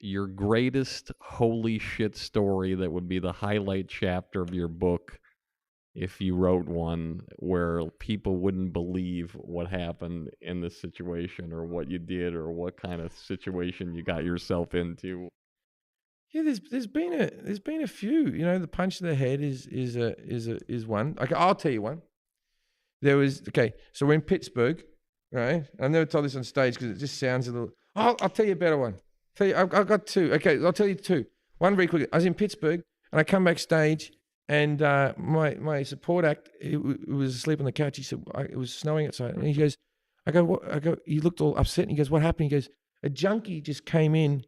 your greatest holy shit story that would be the highlight chapter of your book if you wrote one where people wouldn't believe what happened in this situation or what you did or what kind of situation you got yourself into. Yeah, there's been a few. You know, the punch to the head is one. Okay, I'll tell you one. So we're in Pittsburgh, right? I've never told this on stage because it just sounds a little. I'll tell you a better one. I've got two. Okay, I'll tell you two. One very quickly. I was in Pittsburgh and I come backstage and my support act it was asleep on the couch. He said it was snowing outside, and he goes, I go, what? I go. He looked all upset and he goes, what happened? He goes, a junkie just came in.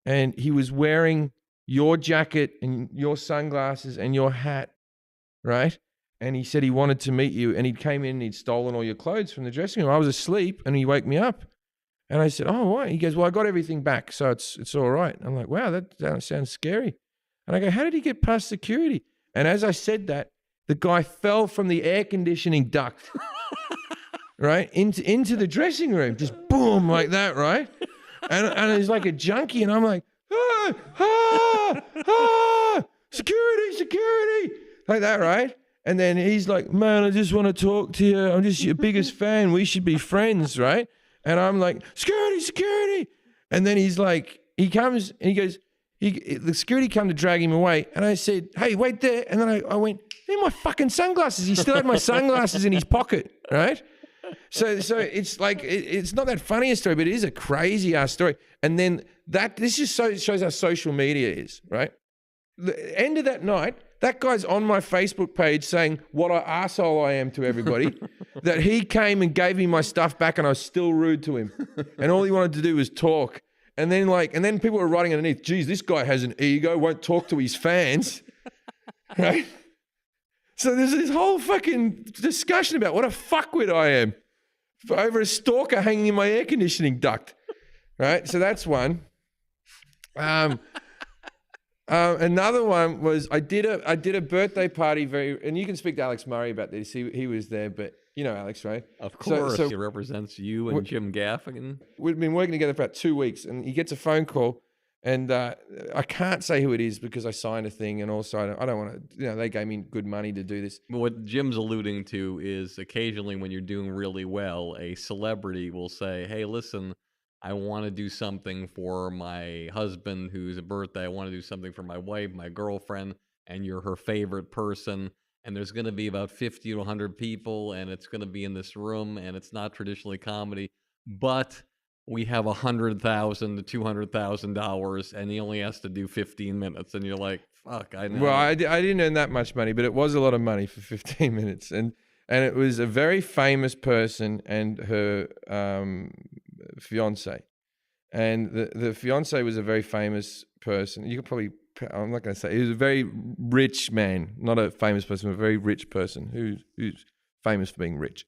And he was wearing your jacket and your sunglasses and your hat, right? And he said he wanted to meet you. And he came in and he'd stolen all your clothes from the dressing room. I was asleep and he woke me up. And I said, oh, why? He goes, well, I got everything back, so it's all right. I'm like, wow, that sounds scary. And I go, how did he get past security? And as I said that, the guy fell from the air conditioning duct, right, into the dressing room, just boom, like that, right? And he's like a junkie, and I'm like, security, like that, right? And then he's like, man, I just want to talk to you. I'm just your biggest fan. We should be friends, right? And I'm like, security. And then he's like, he comes and he goes, the security come to drag him away. And I said, hey, wait there. And then I went, they're my fucking sunglasses. He still had my sunglasses in his pocket, right? So it's like it's not that funny a story, but it is a crazy ass story. And then this just shows how social media is, right? The end of that night, that guy's on my Facebook page saying what an asshole I am to everybody. That he came and gave me my stuff back, and I was still rude to him, and all he wanted to do was talk. And then people were writing underneath, geez, this guy has an ego, won't talk to his fans, right? So there's this whole fucking discussion about what a fuckwit I am over a stalker hanging in my air conditioning duct, right? So that's one. Another one was I did a birthday party and you can speak to Alex Murray about this. He was there, but you know Alex, right? Of course, he represents you and Jim Gaffigan. We've been working together for about 2 weeks, and he gets a phone call. And I can't say who it is because I signed a thing, and also I don't want to. You know, they gave me good money to do this. What Jim's alluding to is occasionally when you're doing really well, a celebrity will say, "Hey, listen, I want to do something for my husband who's a birthday. I want to do something for my wife, my girlfriend, and you're her favorite person. And there's going to be about 50 to 100 people, and it's going to be in this room, and it's not traditionally comedy, but we have $100,000 to $200,000, and he only has to do 15 minutes. And you're like, fuck, I know. Well, I didn't earn that much money, but it was a lot of money for 15 minutes. And it was a very famous person and her fiance. And the fiance was a very famous person. You could probably, I'm not going to say, he was a very rich man, not a famous person, a very rich person who's famous for being rich.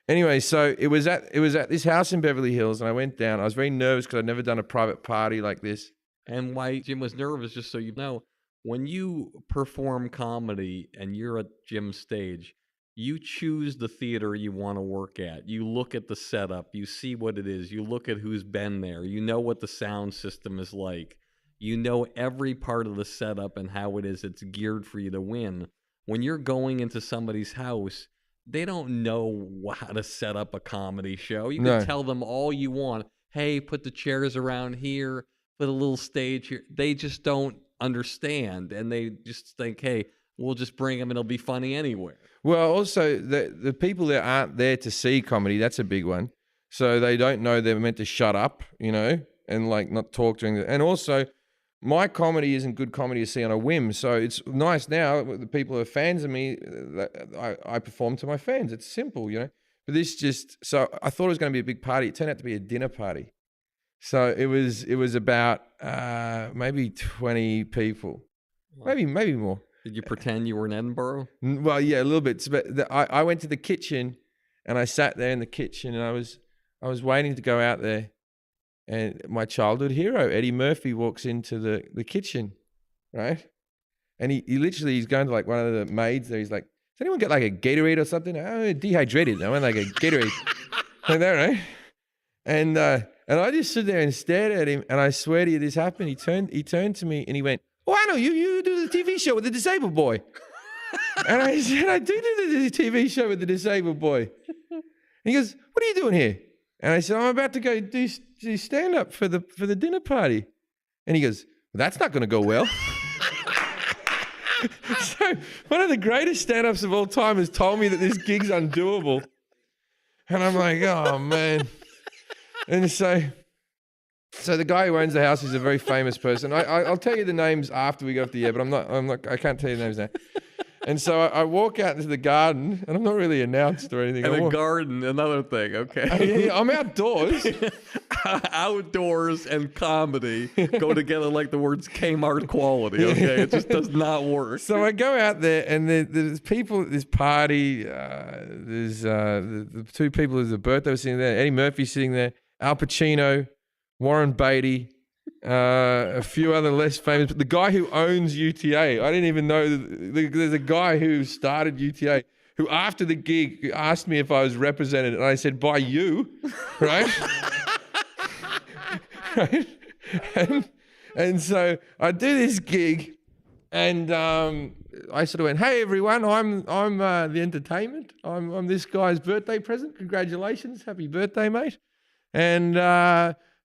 Anyway, so it was at this house in Beverly Hills, and I went down. I was very nervous because I'd never done a private party like this. And why Jim was nervous, just so you know, when you perform comedy and you're at Jim's stage, you choose the theater you want to work at. You look at the setup. You see what it is. You look at who's been there. You know what the sound system is like. You know every part of the setup and how it is. It's geared for you to win. When you're going into somebody's house, they don't know how to set up a comedy show. You can tell them all you want. Hey, put the chairs around here, put a little stage here. They just don't understand, and they just think, hey, we'll just bring them and it'll be funny anywhere. Well, also, the people that aren't there to see comedy, that's a big one. So they don't know they're meant to shut up, you know, and like not talk during the... And also, my comedy isn't good comedy to see on a whim. So it's nice now, the people who are fans of me, I perform to my fans. It's simple, you know. But so I thought it was going to be a big party. It turned out to be a dinner party. So it was about maybe 20 people, maybe more. Did you pretend you were in Edinburgh? Well, yeah, a little bit. But I went to the kitchen, and I sat there in the kitchen, and I was waiting to go out there. And my childhood hero, Eddie Murphy, walks into the kitchen, right? And he's going to like one of the maids there. He's like, does anyone get like a Gatorade or something? Oh, dehydrated. I want like a Gatorade. Like that, right? And And I just stood there and stared at him. And I swear to you, this happened. He turned to me and he went, "Oh, I know you do the TV show with the disabled boy." And I said, "I do the TV show with the disabled boy." And he goes, "What are you doing here?" And I said, "I'm about to go do stand up for the dinner party." And he goes, "Well, that's not going to go well." So one of the greatest stand-ups of all time has told me that this gig's undoable. And I'm like, oh man. And so the guy who owns the house is a very famous person. I'll tell you the names after we go off the air, but I can't tell you the names now. And so I walk out into the garden, and I'm not really announced or anything. And a garden, another thing, okay? Yeah, I'm outdoors. Outdoors and comedy go together like the words Kmart quality, okay? It just does not work. So I go out there, and there's people at this party. There's the two people whose birthday was sitting there. Eddie Murphy sitting there. Al Pacino, Warren Beatty, a few other less famous. But the guy who owns UTA, I didn't even know. There's a guy who started UTA who, after the gig, asked me if I was represented, and I said, "By you," right? Right? And so I do this gig, and I sort of went, "Hey everyone, I'm the entertainment. I'm this guy's birthday present. Congratulations, happy birthday, mate." And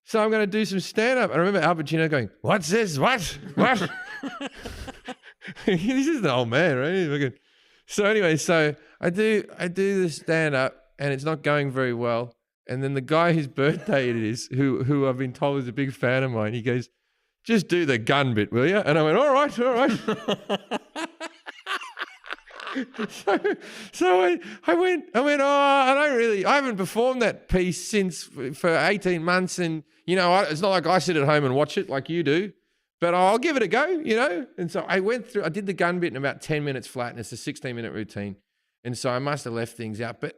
so I'm going to do some stand-up. I remember Al Pacino going, "What's this? What?" This is the old man, right? So anyway, so I do this stand-up, and it's not going very well. And then the guy whose birthday it is, who I've been told is a big fan of mine, he goes, "Just do the gun bit, will you?" And I went, all right. So I went, "Oh, I haven't performed that piece for 18 months. And, it's not like I sit at home and watch it like you do, but I'll give it a go, And so I did the gun bit in about 10 minutes flat, and it's a 16-minute routine. And so I must have left things out. But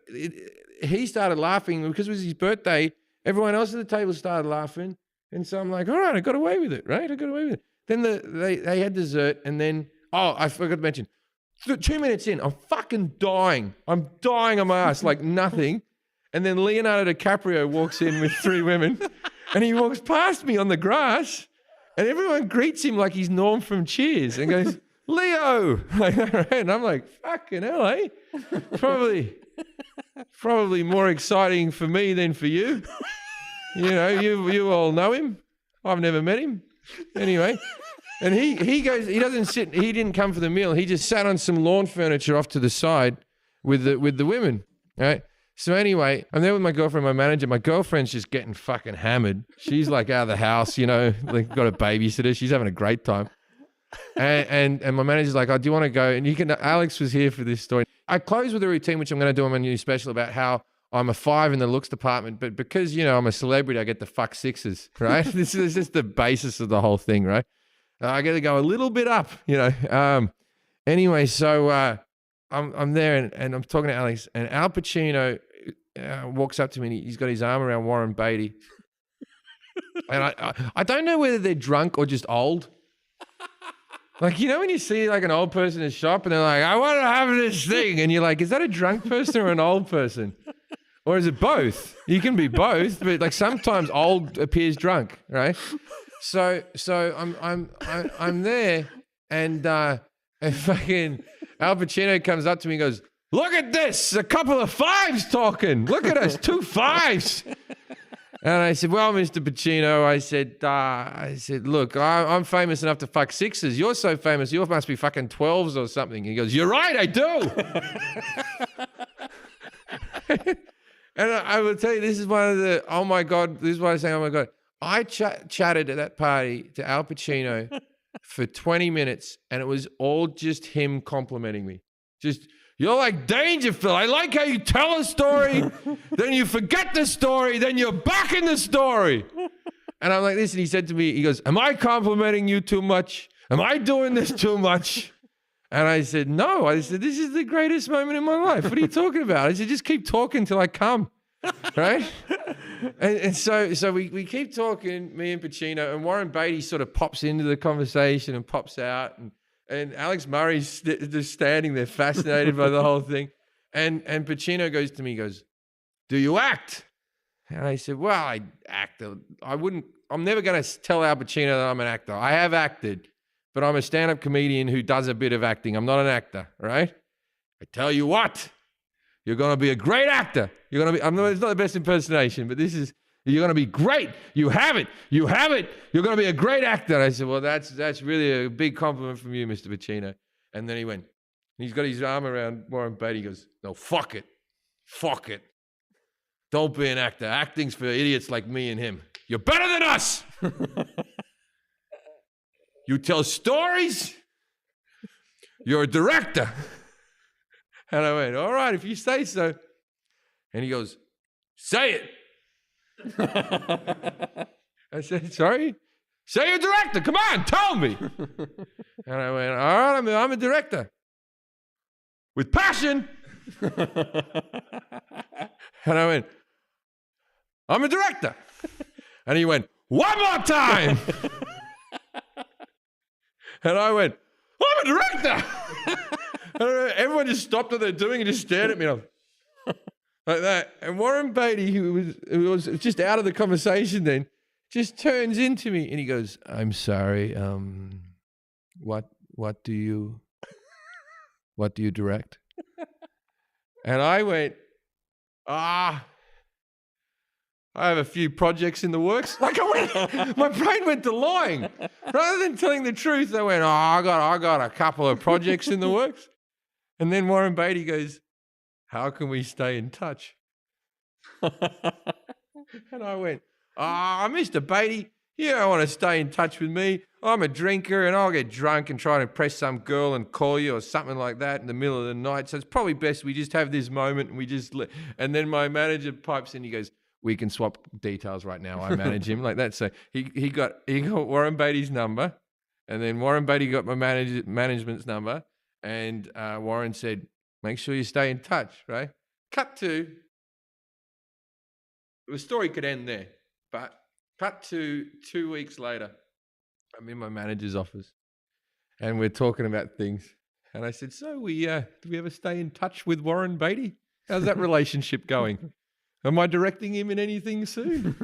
he started laughing because it was his birthday. Everyone else at the table started laughing. And so I'm like, all right, I got away with it, right? I got away with it. Then they had dessert, and then, I forgot to mention, 2 minutes in, I'm fucking dying. I'm dying on my ass like nothing. And then Leonardo DiCaprio walks in with 3 women, and he walks past me on the grass, and everyone greets him like he's Norm from Cheers and goes, "Leo!" And I'm like, fucking hell, eh? Probably more exciting for me than for you. You all know him. I've never met him. Anyway. And he goes, he didn't come for the meal. He just sat on some lawn furniture off to the side with the women, right? So anyway, I'm there with my girlfriend, my manager. My girlfriend's just getting fucking hammered. She's like out of the house, like got a babysitter. She's having a great time. And my manager's like, "Oh, do you want to go?" And Alex was here for this story. I close with a routine, which I'm going to do on my new special, about how I'm a 5 in the looks department, but because, I'm a celebrity, I get to fuck 6s, right? This is just the basis of the whole thing, right? I got to go a little bit up, Anyway, so I'm there and I'm talking to Alex, and Al Pacino walks up to me, and he's got his arm around Warren Beatty. And I don't know whether they're drunk or just old. Like, when you see like an old person in a shop and they're like, "I want to have this thing." And you're like, is that a drunk person or an old person? Or is it both? You can be both, but like sometimes old appears drunk, right? So I'm there, and fucking Al Pacino comes up to me and goes, "Look at this, a couple of 5s talking. Look at us, 2 5s." And I said, "Well, Mr. Pacino," I said, "Look, I'm famous enough to fuck 6s. You're so famous, you must be fucking 12s or something." He goes, "You're right, I do." And I will tell you, this is one of the, oh my God, this is why I say, oh my God. I chatted at that party to Al Pacino for 20 minutes, and it was all just him complimenting me. Just, "You're like Dangerfield. I like how you tell a story, then you forget the story, then you're back in the story." And I'm like, "Listen," he said to me, he goes, "Am I complimenting you too much? Am I doing this too much?" And I said, "No." I said, "This is the greatest moment in my life. What are you talking about?" I said, "Just keep talking till I come." Right? And so we keep talking, me and Pacino, and Warren Beatty sort of pops into the conversation and pops out. And Alex Murray's just standing there fascinated by the whole thing. And Pacino goes to me, he goes, "Do you act?" And I said, well, I actor. I'm never going to tell Al Pacino that I'm an actor. I have acted, but I'm a stand-up comedian who does a bit of acting. I'm not an actor, right? I tell you what, you're going to be a great actor. You're going to be, it's not the best impersonation, but you're going to be great. You have it. You're going to be a great actor. And I said, well, that's really a big compliment from you, Mr. Pacino. And then he went, he's got his arm around Warren Beatty. He goes, no, fuck it. Don't be an actor. Acting's for idiots like me and him. You're better than us. You tell stories. You're a director. And I went, all right, if you say so. And he goes, say it. I said, sorry? Say you're a director. Come on, tell me. And I went, all right, I'm a director. With passion. And I went, I'm a director. And he went, one more time. And I went, I'm a director. And everyone just stopped what they're doing and just stared at me like that. And Warren Beatty, who was just out of the conversation then, just turns into me and he goes, I'm sorry, what do you direct? And I went, I have a few projects in the works. Like my brain went to lying. Rather than telling the truth, I went, I got a couple of projects in the works. And then Warren Beatty goes, how can we stay in touch? And I went, Mr. Beatty, you don't want to stay in touch with me. I'm a drinker and I'll get drunk and try to impress some girl and call you or something like that in the middle of the night. So it's probably best we just have this moment and we just and then my manager pipes in, he goes, we can swap details right now. I manage him like that. So he got Warren Beatty's number, and then Warren Beatty got my management's number, and Warren said, make sure you stay in touch, right? Cut to, the story could end there, but cut to 2 weeks later, I'm in my manager's office, and we're talking about things. And I said, so do we ever stay in touch with Warren Beatty? How's that relationship going? Am I directing him in anything soon?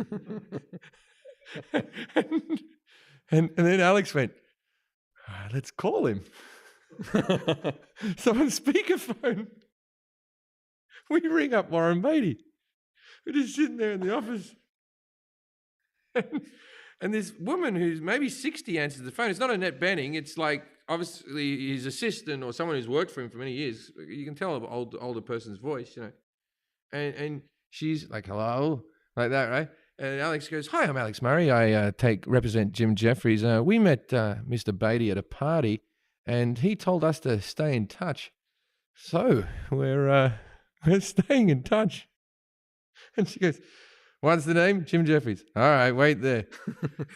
and then Alex went, let's call him. So on speakerphone, we ring up Warren Beatty. We're just sitting there in the office. And this woman who's maybe 60 answers the phone. It's not Annette Benning. It's like obviously his assistant or someone who's worked for him for many years. You can tell an older person's voice, you know. And she's like, hello, like that, right? And Alex goes, hi, I'm Alex Murray. I represent Jim Jefferies. We met Mr. Beatty at a party, and he told us to stay in touch. So we're staying in touch. And she goes, what's the name? Jim Jefferies. All right, wait there.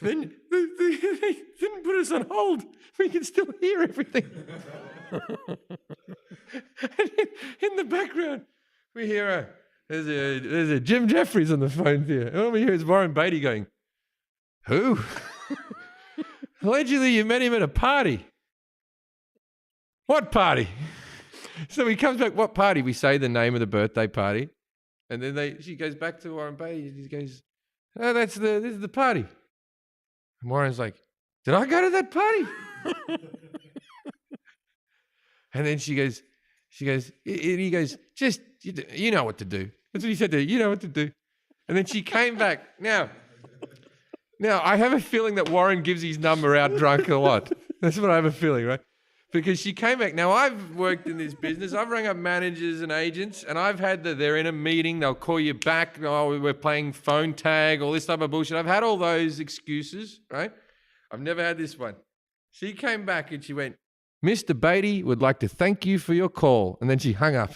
Then they didn't put us on hold. We can still hear everything. And in the background, we hear there's a Jim Jefferies on the phone here. And all we hear is Warren Beatty going, who? Allegedly you met him at a party. What party? So he comes back, what party? We say the name of the birthday party. And then she goes back to Warren Beatty. He goes, oh, this is the party. And Warren's like, did I go to that party? And then he goes, just, you know what to do. That's what he said to her, you know what to do. And then she came back. Now, I have a feeling that Warren gives his number out drunk a lot. That's what I have a feeling, right? Because she came back. Now, I've worked in this business. I've rang up managers and agents, and I've had they're in a meeting. They'll call you back. Oh, we're playing phone tag, all this type of bullshit. I've had all those excuses, right? I've never had this one. She came back and she went, Mr. Beatty would like to thank you for your call. And then she hung up.